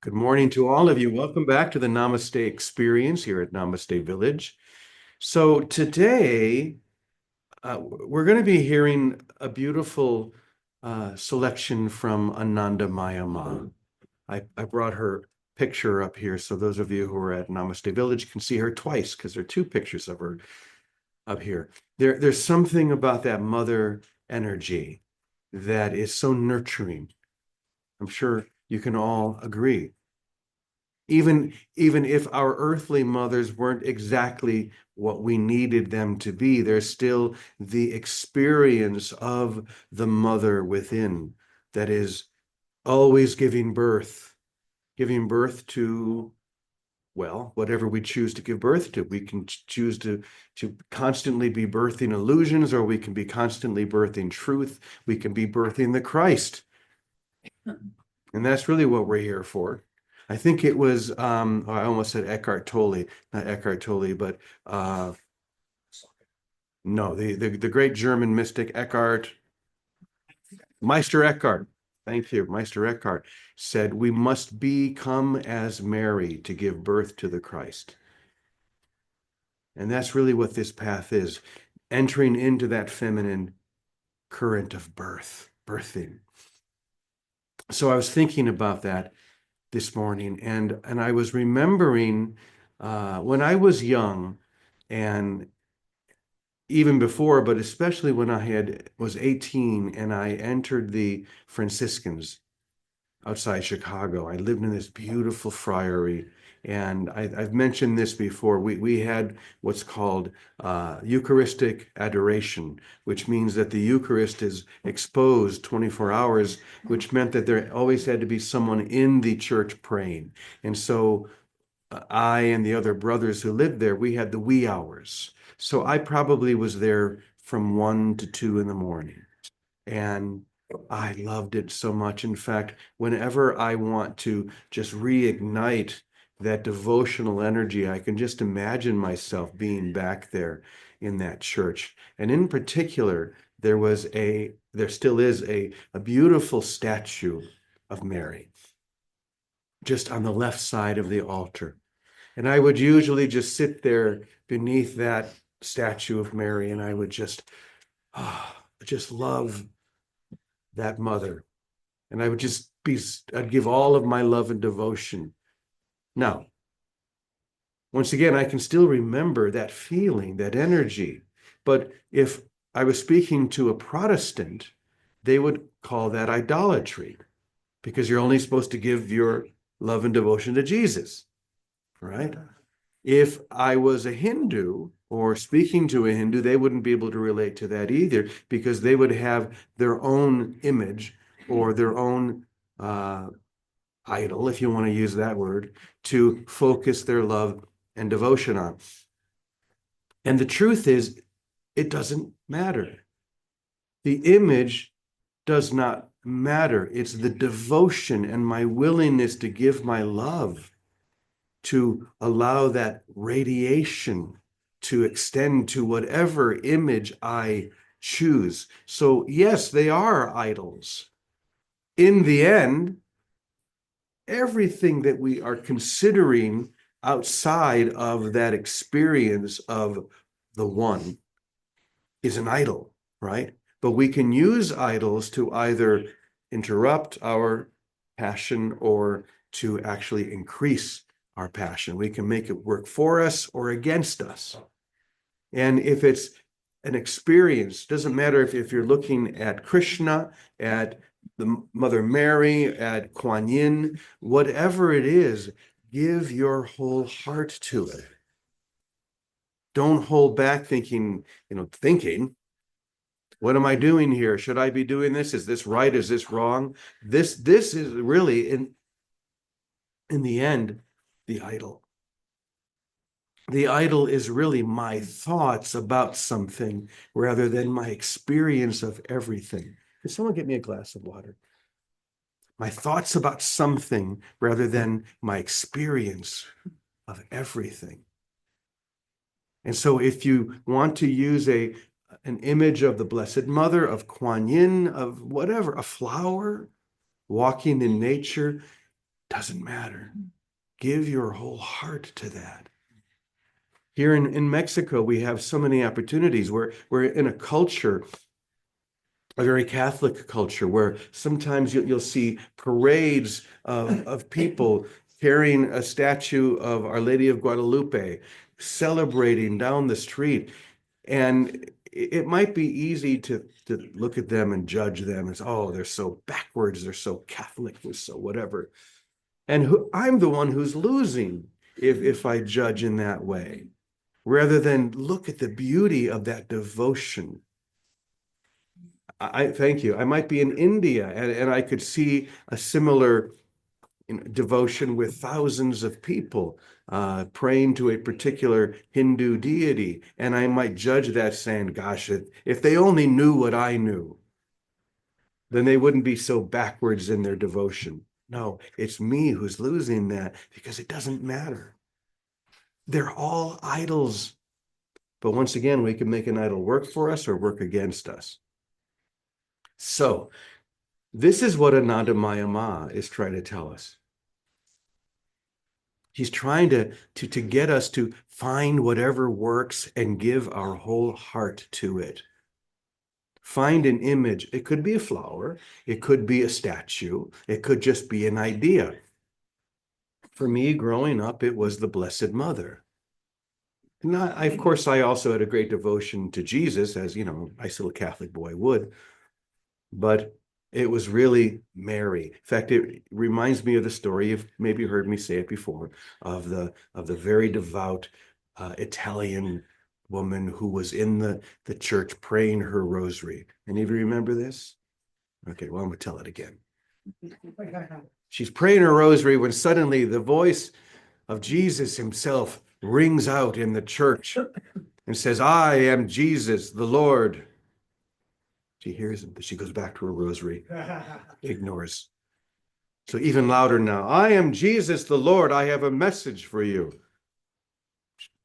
Good morning to all of you. Welcome back to the Namaste Experience here at Namaste Village. So today we're going to be hearing a beautiful selection from Ananda Mayama. I brought her picture up here so those of you who are at Namaste Village can see her twice because there are two pictures of her up here. There's something about that mother energy that is so nurturing. I'm sure you can all agree. Even if our earthly mothers weren't exactly what we needed them to be, there's still the experience of the mother within that is always giving birth to, well, whatever we choose to give birth to. We can choose to constantly be birthing illusions, or we can be constantly birthing truth. We can be birthing the Christ. And that's really what we're here for. I think it was, I almost said Eckhart Tolle, not Eckhart Tolle, but no, the great German mystic Meister Eckhart. Thank you. Meister Eckhart said, we must become as Mary to give birth to the Christ. And that's really what this path is, entering into that feminine current of birthing. So I was thinking about that this morning, and I was remembering when I was young, and even before, but especially when was 18 and I entered the Franciscans outside Chicago. I lived in this beautiful friary, and I've mentioned this before. We had what's called Eucharistic adoration, which means that the Eucharist is exposed 24 hours, which meant that there always had to be someone in the church praying. And so I and the other brothers who lived there, we had the wee hours. So I probably was there from 1 to 2 in the morning. And I loved it so much. In fact, whenever I want to just reignite that devotional energy, I can just imagine myself being back there in that church. And in particular, there still is a beautiful statue of Mary just on the left side of the altar. And I would usually just sit there beneath that statue of Mary, and I would just love that mother. And I'd give all of my love and devotion. Now, once again, I can still remember that feeling, that energy. But if I was speaking to a Protestant, they would call that idolatry because you're only supposed to give your love and devotion to Jesus, right? If I was a Hindu or speaking to a Hindu, they wouldn't be able to relate to that either because they would have their own image or their own idol, if you want to use that word, to focus their love and devotion on. And the truth is, it doesn't matter. The image does not matter. It's the devotion and my willingness to give my love, to allow that radiation to extend to whatever image I choose. So yes, they are idols. In the end, everything that we are considering outside of that experience of the one is an idol, right? But we can use idols to either interrupt our passion or to actually increase our passion. We can make it work for us or against us. And if it's an experience, doesn't matter if you're looking at Krishna, at the Mother Mary, at Kuan Yin, whatever it is, give your whole heart to it. Don't hold back thinking, what am I doing here? Should I be doing this? Is this right? Is this wrong? This is really in the end, the idol. The idol is really my thoughts about something rather than my experience of everything. Can someone get me a glass of water? My thoughts about something rather than my experience of everything. And so if you want to use an image of the Blessed Mother, of Kuan Yin, of whatever, a flower, walking in nature, Doesn't matter. Give your whole heart to that. Here in Mexico, we have so many opportunities. We're in a culture, a very Catholic culture, where sometimes you'll see parades of people carrying a statue of Our Lady of Guadalupe, celebrating down the street. And it might be easy to look at them and judge them as, oh, they're so backwards, they're so Catholic, they're so whatever. And I'm the one who's losing if I judge in that way, rather than look at the beauty of that devotion. I thank you. I might be in India and I could see a similar devotion with thousands of people praying to a particular Hindu deity. And I might judge that saying, gosh, if they only knew what I knew, then they wouldn't be so backwards in their devotion. No, it's me who's losing that because it doesn't matter. They're all idols. But once again, we can make an idol work for us or work against us. So this is what Anandamaya Ma is trying to tell us. He's trying to get us to find whatever works and give our whole heart to it. Find an image. It could be a flower. It could be a statue. It could just be an idea. For me, growing up, it was the Blessed Mother. And of course, I also had a great devotion to Jesus, as, a nice little Catholic boy would. But it was really Mary. In fact, it reminds me of the story, you've maybe heard me say it before, of the very devout Italian woman who was in the church praying her rosary. Any of you remember this? Okay, well, I'm going to tell it again. She's praying her rosary when suddenly the voice of Jesus himself rings out in the church and says, I am Jesus, the Lord. She hears him, but she goes back to her rosary, ignores. So even louder now, I am Jesus, the Lord. I have a message for you.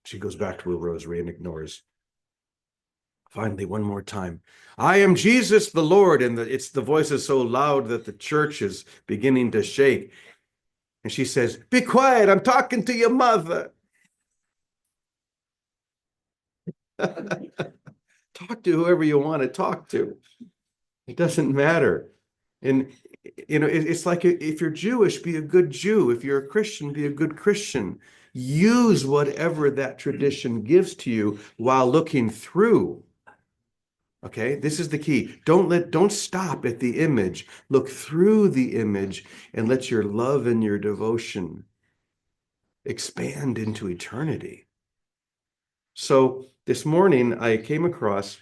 She goes back to her rosary and ignores. Finally, one more time, I am Jesus, the Lord. And the voice is so loud that the church is beginning to shake. And she says, be quiet, I'm talking to your mother. Talk to whoever you want to talk to. It doesn't matter. And, it's like if you're Jewish, be a good Jew. If you're a Christian, be a good Christian. Use whatever that tradition gives to you while looking through. Okay, this is the key. Don't stop at the image. Look through the image and let your love and your devotion expand into eternity. So this morning I came across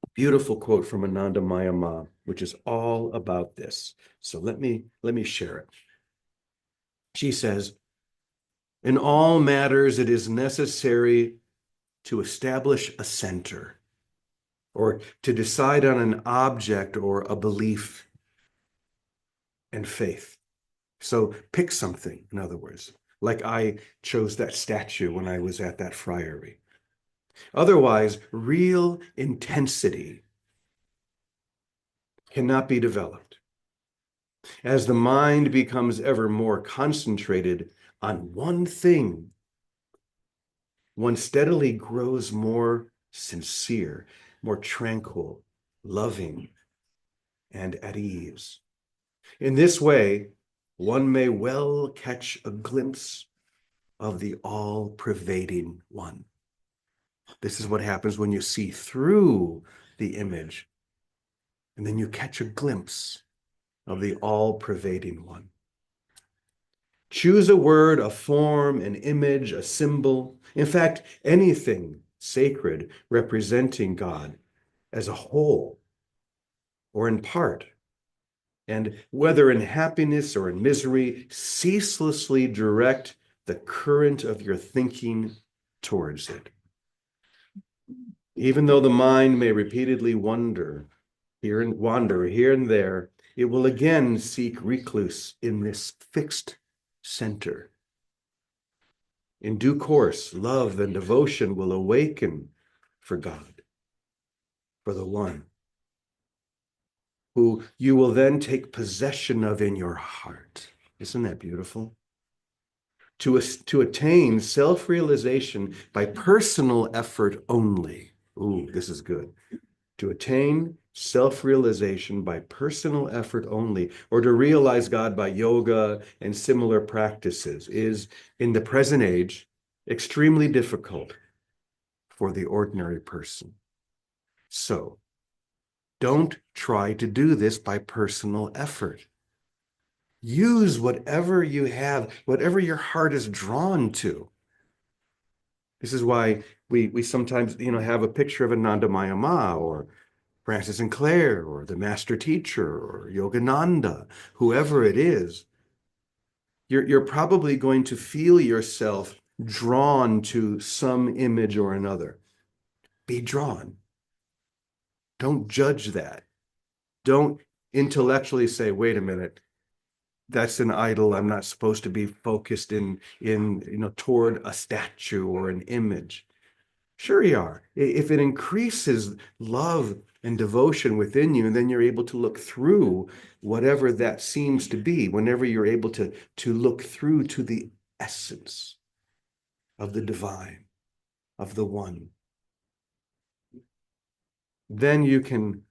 a beautiful quote from Anandamaya Ma, which is all about this. So let me share it. She says, in all matters, it is necessary to establish a center, or to decide on an object or a belief and faith. So pick something, in other words, like I chose that statue when I was at that friary. Otherwise, real intensity cannot be developed. As the mind becomes ever more concentrated on one thing, one steadily grows more sincere, more tranquil, loving, and at ease. In this way, one may well catch a glimpse of the all-pervading one. This is what happens when you see through the image, and then you catch a glimpse of the all-pervading one. Choose a word, a form, an image, a symbol, in fact, anything sacred representing God as a whole or in part. And whether in happiness or in misery, ceaselessly direct the current of your thinking towards it. Even though the mind may repeatedly wander here and there, it will again seek recluse in this fixed center. In due course, love and devotion will awaken for God, for the one. who you will then take possession of in your heart. Isn't that beautiful? To attain self-realization by personal effort only. Ooh, this is good. To attain self-realization by personal effort only, or to realize God by yoga and similar practices, is, in the present age, extremely difficult for the ordinary person. So, don't try to do this by personal effort. Use whatever you have, whatever your heart is drawn to. This is why we sometimes, have a picture of Anandamaya Ma or Francis and Clare or the master teacher or Yogananda, whoever it is. You're probably going to feel yourself drawn to some image or another. Be drawn. Don't judge that. Don't intellectually say, wait a minute, that's an idol. I'm not supposed to be focused in toward a statue or an image. Sure you are. If it increases love and devotion within you, then you're able to look through whatever that seems to be, whenever you're able to look through to the essence of the divine, of the one. Then you can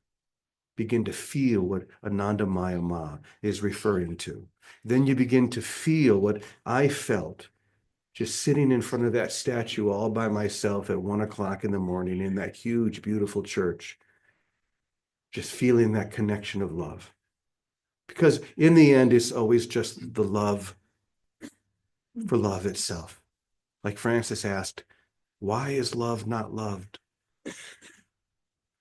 begin to feel what Anandamaya Ma is referring to. Then you begin to feel what I felt just sitting in front of that statue all by myself at 1 o'clock in the morning in that huge, beautiful church, just feeling that connection of love. Because in the end, it's always just the love for love itself. Like Francis asked, why is love not loved?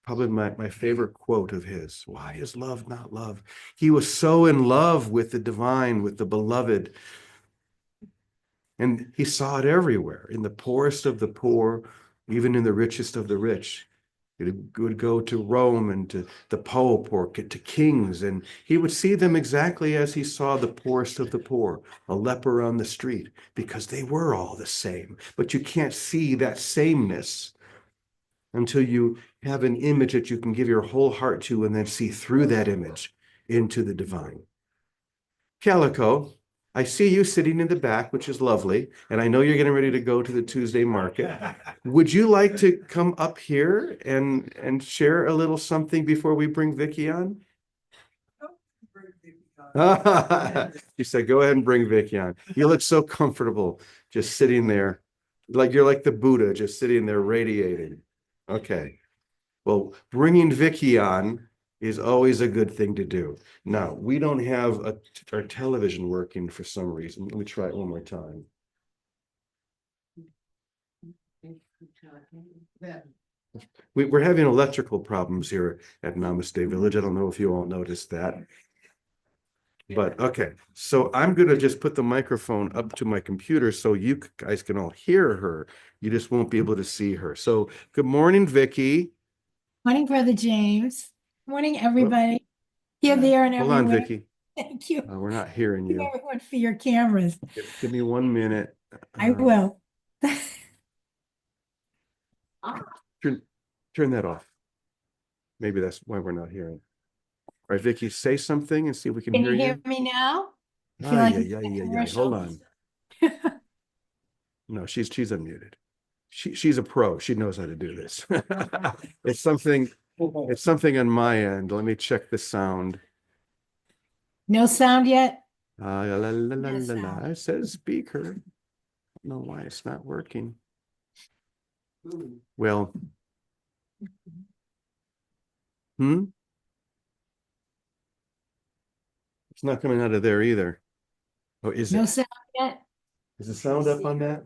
Probably my favorite quote of his. Why is love not love? He was so in love with the divine, with the beloved. And he saw it everywhere, in the poorest of the poor, even in the richest of the rich. It would go to Rome and to the Pope or to kings, and he would see them exactly as he saw the poorest of the poor, a leper on the street, because they were all the same. But you can't see that sameness until you have an image that you can give your whole heart to and then see through that image into the divine. Calico, I see you sitting in the back, which is lovely, and I know you're getting ready to go to the Tuesday market. Would you like to come up here and share a little something before we bring Vicky on? She said, go ahead and bring Vicky on. You look so comfortable just sitting there, like you're like the Buddha, just sitting there radiating. Okay. Well, bringing Vicky on is always a good thing to do. Now, we don't have our television working for some reason. Let me try it one more time. We're having electrical problems here at Namaste Village. I don't know if you all noticed that. But okay, so I'm going to just put the microphone up to my computer so you guys can all hear her. You just won't be able to see her. So good morning, Vicky. Morning, Brother James. Morning, everybody. Here, there, and Hold on, everywhere. Vicky. Thank you. We're not hearing Thank you, you. everyone, for your cameras. Give me 1 minute. I will. Turn that off. Maybe that's why we're not hearing. All right, Vicky, say something and see if we can Can hear you hear you. me now? I feel Ah, like yeah, it's yeah, a yeah, yeah. commercial. Hold on. No, she's unmuted. She's a pro. She knows how to do this. It's something on my end. Let me check the sound. No sound yet? La, la, la, la, Yes, la, la. It says speaker. I don't know why it's not working. Well, it's not coming out of there either. Oh, is No it? sound yet? Is the sound up on that?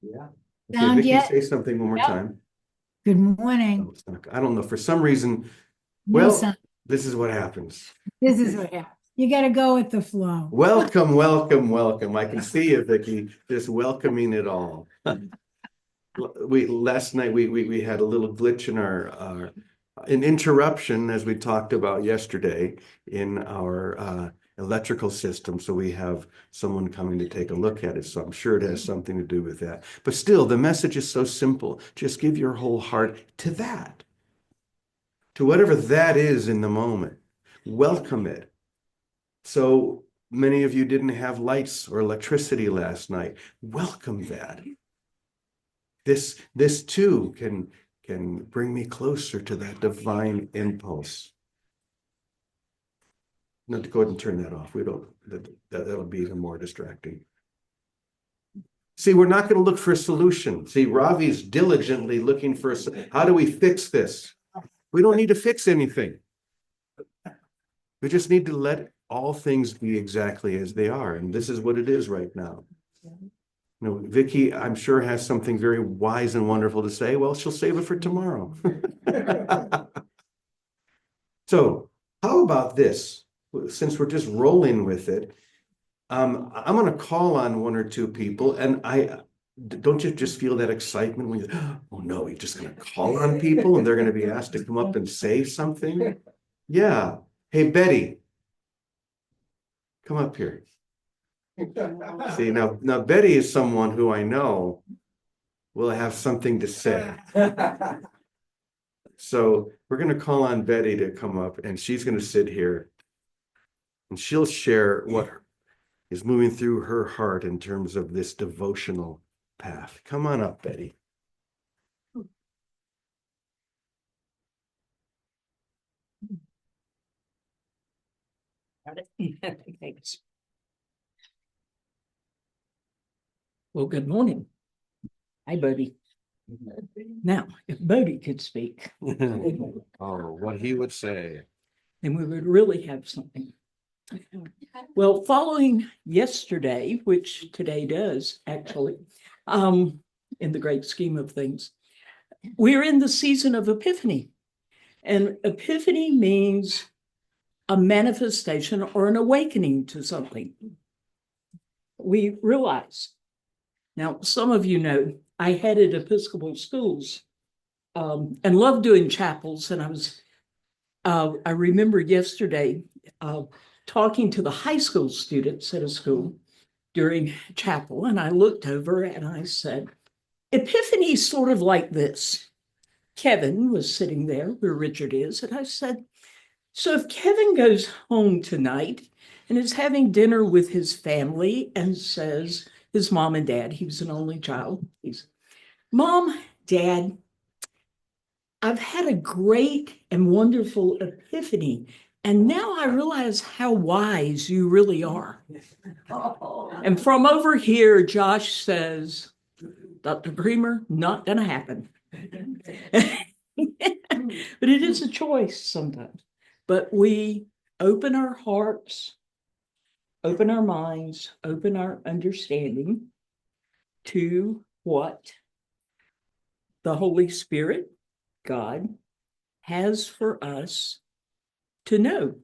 Yeah. Okay, Sound Vicky, yet? say something one more Yep. time. Good No, morning. it's not. I don't know. For some reason, No well, sound. this is what happens. This is what happens. You got to go with the flow. Welcome, welcome, welcome. I can see you, Vicky, just welcoming it all. Last night we had a little glitch in our an interruption, as we talked about yesterday, in our electrical system. So we have someone coming to take a look at it. So I'm sure it has something to do with that. But still, the message is so simple. Just give your whole heart to that. to whatever that is in the moment. Welcome it. So many of you didn't have lights or electricity last night. Welcome that. This too can bring me closer to that divine impulse. Now, go ahead and turn that off. We don't, that'll be even more distracting. See, we're not going to look for a solution. See, Ravi's diligently looking for how do we fix this? We don't need to fix anything. We just need to let all things be exactly as they are. And this is what it is right now. You know, Vicky, I'm sure, has something very wise and wonderful to say. Well, she'll save it for tomorrow. So how about this? Since we're just rolling with it, I'm going to call on one or two people, and don't you just feel that excitement when you, oh no, you're just going to call on people and they're going to be asked to come up and say something? Yeah. Hey, Betty, come up here. See, now Betty is someone who I know will have something to say. So we're going to call on Betty to come up, and she's going to sit here and she'll share what is moving through her heart in terms of this devotional path. Come on up, Betty. Thanks. Well, good morning. Hi, Bodie. Now, if Bodie could speak, Oh, what he would say. then we would really have something. Well, following yesterday, which today does actually, in the great scheme of things, we're in the season of Epiphany. And Epiphany means a manifestation or an awakening to something. We realize. Now, some of you know I headed Episcopal schools and loved doing chapels. And I remember yesterday talking to the high school students at a school during chapel. And I looked over and I said, Epiphany is sort of like this. Kevin was sitting there where Richard is. And I said, so if Kevin goes home tonight and is having dinner with his family and says, his mom and dad, he was an only child, he's, Mom, Dad, I've had a great and wonderful epiphany, and now I realize how wise you really are. And from over here, Josh says, Dr. Bremer, not going to happen. But it is a choice sometimes. But we open our hearts, open our minds, open our understanding to what the Holy Spirit, God, has for us to know,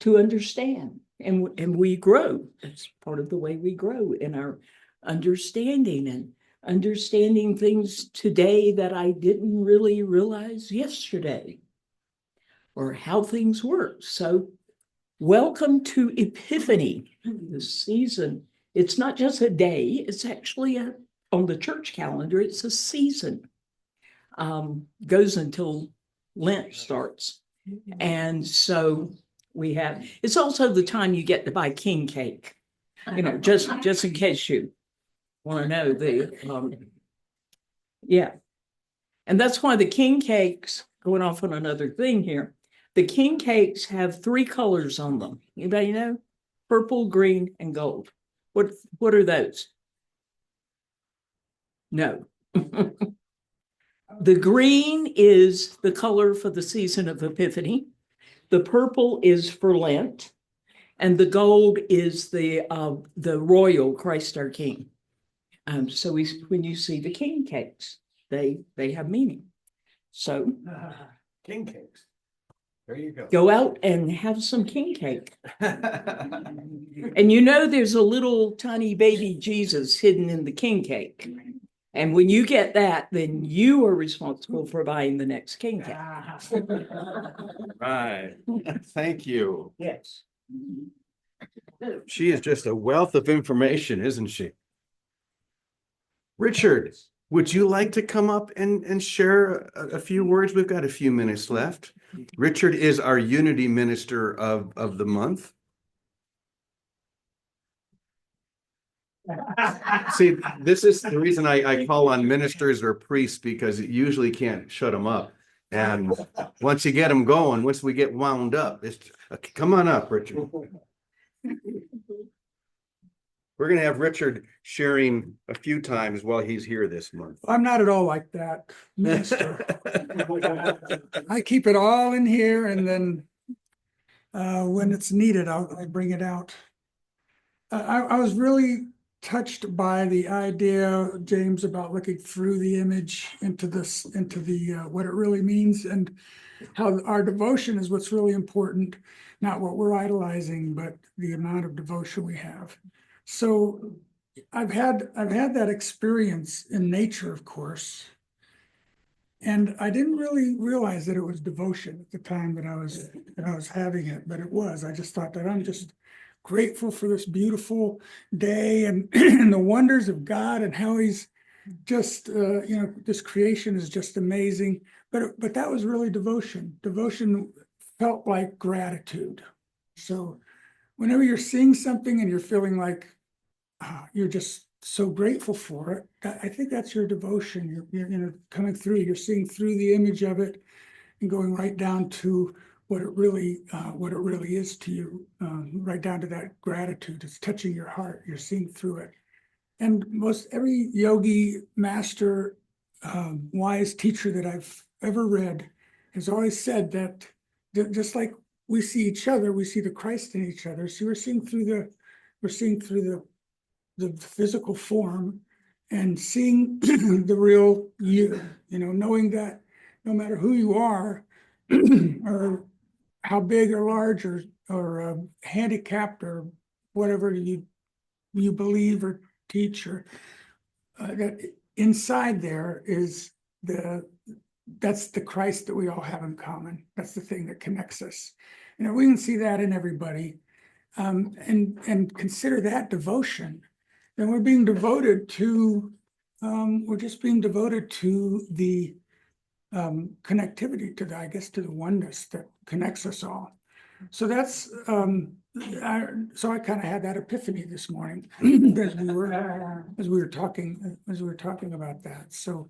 to understand. And we grow. That's part of the way we grow in our understanding and understanding things today that I didn't really realize yesterday, or how things work. So welcome to Epiphany, the season. It's not just a day, it's actually on the church calendar, it's a season. Goes until Lent starts. And so we have, it's also the time you get to buy king cake, just in case you want to know yeah. And that's why the king cakes, going off on another thing here, the king cakes have 3 colors on them. Anybody know? Purple, green, and gold. What are those? No. The green is the color for the season of Epiphany. The purple is for Lent, and the gold is the royal Christ our King. So when you see the king cakes, they have meaning. So King cakes. There you go. Go out and have some king cake. And there's a little tiny baby Jesus hidden in the king cake. And when you get that, then you are responsible for buying the next king cake. Right. Thank you. Yes. She is just a wealth of information, isn't she? Richard, Would you like to come up and share a few words? We've got a few minutes left. Richard is our unity minister of the month. See, this is the reason I call on ministers or priests, because you usually can't shut them up. And once you get them going, once we get wound up, come on up, Richard. We're going to have Richard sharing a few times while he's here this month. I'm not at all like that, minister. I keep it all in here, and then when it's needed, I bring it out. I was really touched by the idea, James, about looking through the image into the what it really means, and how our devotion is what's really important, not what we're idolizing, but the amount of devotion we have. So I've had that experience in nature, of course, and I didn't really realize that it was devotion at the time that I was having it, but it was. I just thought that I'm just grateful for this beautiful day and, and the wonders of God, and how He's just this creation is just amazing. But that was really devotion. Devotion felt like gratitude. So whenever you're seeing something and you're feeling like you're just so grateful for it, I think that's your devotion. You're coming through. You're seeing through the image of it and going right down to what it really is to you, right down to that gratitude. It's touching your heart. You're seeing through it. And most every yogi master, wise teacher that I've ever read has always said that just like we see each other, we see the Christ in each other. So we're seeing through the physical form and seeing the real you, knowing that no matter who you are or how big or large or handicapped or whatever you believe or teach, or that inside there is that's the Christ that we all have in common. That's the thing that connects us. We can see that in everybody, and consider that devotion. Then we're being devoted to, we're just being devoted to the connectivity, to the oneness that connects us all. So that's so I kind of had that epiphany this morning as we were talking about that. So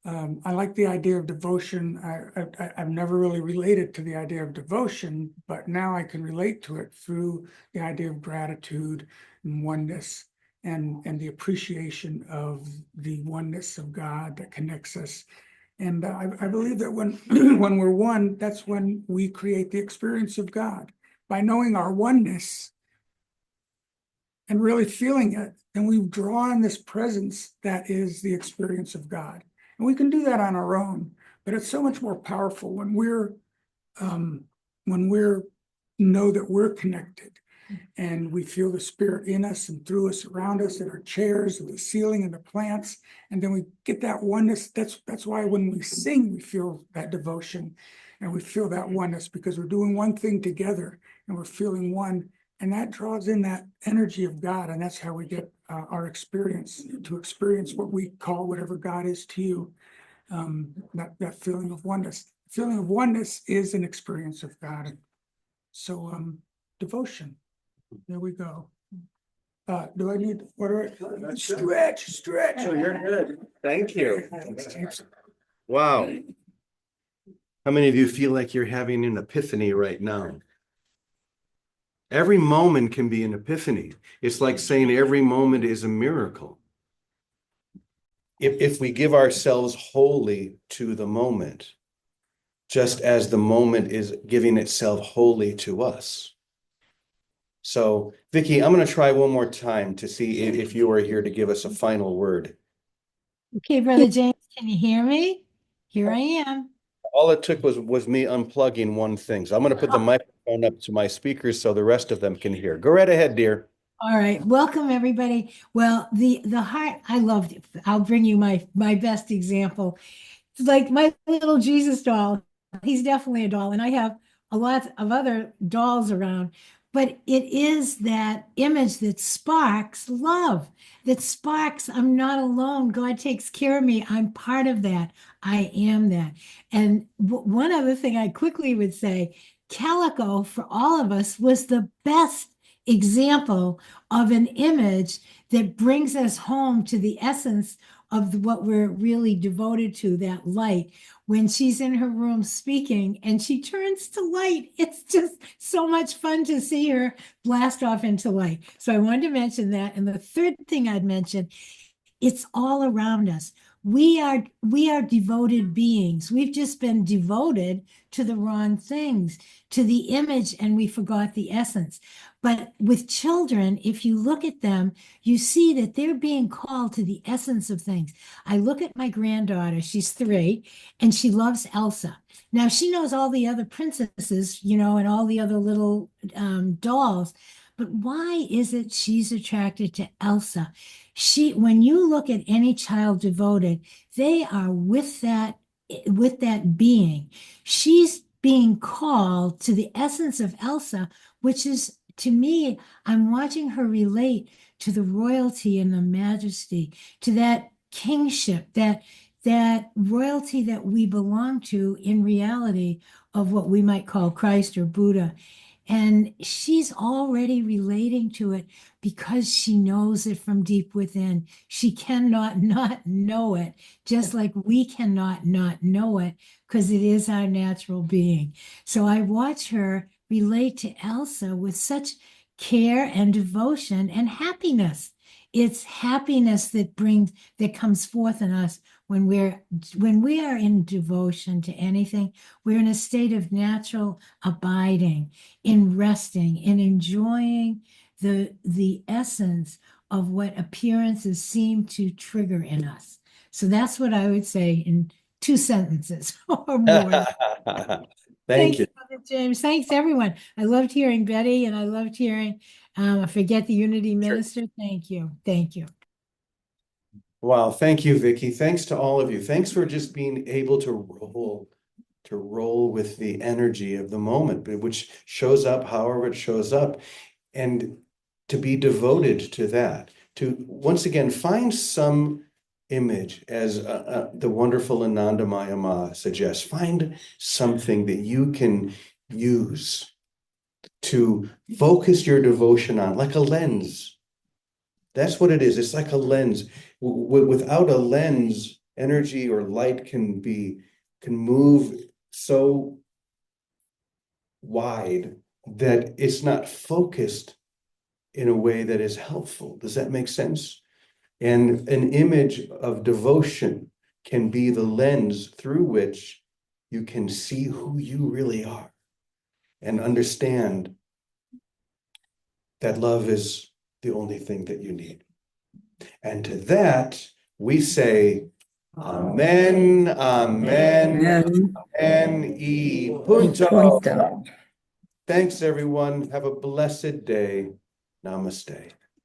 I like the idea of devotion. I've never really related to the idea of devotion, but now I can relate to it through the idea of gratitude and oneness, and the appreciation of the oneness of God that connects us. And I believe that when when we're one, that's when we create the experience of God. By knowing our oneness and really feeling it, then we draw on this presence that is the experience of God. And we can do that on our own, but it's so much more powerful when we're know that we're connected, and we feel the Spirit in us and through us, around us, in our chairs, and the ceiling, and the plants, and then we get that oneness. That's why when we sing, we feel that devotion, and we feel that oneness, because we're doing one thing together, and we're feeling one, and that draws in that energy of God, and that's how we get our experience, to experience what we call whatever God is to you, that feeling of oneness. Feeling of oneness is an experience of God. So devotion. There we go. Do I need, stretch? Oh, you're good. Thank you. Wow. How many of you feel like you're having an epiphany right now? Every moment can be an epiphany. It's like saying every moment is a miracle. If we give ourselves wholly to the moment, just as the moment is giving itself wholly to us. So, Vicki, I'm going to try one more time to see if you are here to give us a final word. Okay, Brother James, can you hear me? Here I am. All it took was me unplugging one thing. So I'm going to put the microphone up to my speakers so the rest of them can hear. Go right ahead, dear. All right, welcome everybody. Well, the heart, I loved it. I'll bring you my best example. It's like my little Jesus doll. He's definitely a doll, and I have a lot of other dolls around. but it is that image that sparks love, that sparks, I'm not alone. God takes care of me. I'm part of that. I am that. And one other thing I quickly would say, Calico for all of us was the best example of an image that brings us home to the essence of what we're really devoted to, that light. When she's in her room speaking and she turns to light, it's just so much fun to see her blast off into light. So I wanted to mention that. And the third thing I'd mention, it's all around us. We are devoted beings. We've just been devoted to the wrong things, to the image, and we forgot the essence. But with children, if you look at them, you see that they're being called to the essence of things. I look at my granddaughter, she's 3, and she loves Elsa. Now she knows all the other princesses, and all the other little dolls. But why is it she's attracted to Elsa? When you look at any child devoted, they are with that being. She's being called to the essence of Elsa, which is, to me, I'm watching her relate to the royalty and the majesty, to that kingship, that royalty that we belong to in reality of what we might call Christ or Buddha. And she's already relating to it because she knows it from deep within. She cannot not know it, just like we cannot not know it, because it is our natural being. So I watch her relate to Elsa with such care and devotion and happiness. It's happiness that comes forth in us when we are in devotion to anything. We're in a state of natural abiding, in resting, in enjoying the essence of what appearances seem to trigger in us. So that's what I would say in 2 sentences or more. Thank you. Brother James. Thanks, everyone. I loved hearing Betty, and I loved hearing, I forget the Unity Minister. Thank you. Thank you. Wow, thank you, Vicky. Thanks to all of you. Thanks for just being able to roll with the energy of the moment, which shows up however it shows up, and to be devoted to that. To once again find some image, as the wonderful Anandamaya Ma suggests. Find something that you can use to focus your devotion on, like a lens. That's what it is. It's like a lens. Without a lens, energy or light can move so wide that it's not focused in a way that is helpful. Does that make sense? And an image of devotion can be the lens through which you can see who you really are and understand that love is the only thing that you need. And to that, we say, Amen, Amen, Amen, e punto. Thanks, everyone. Have a blessed day. Namaste.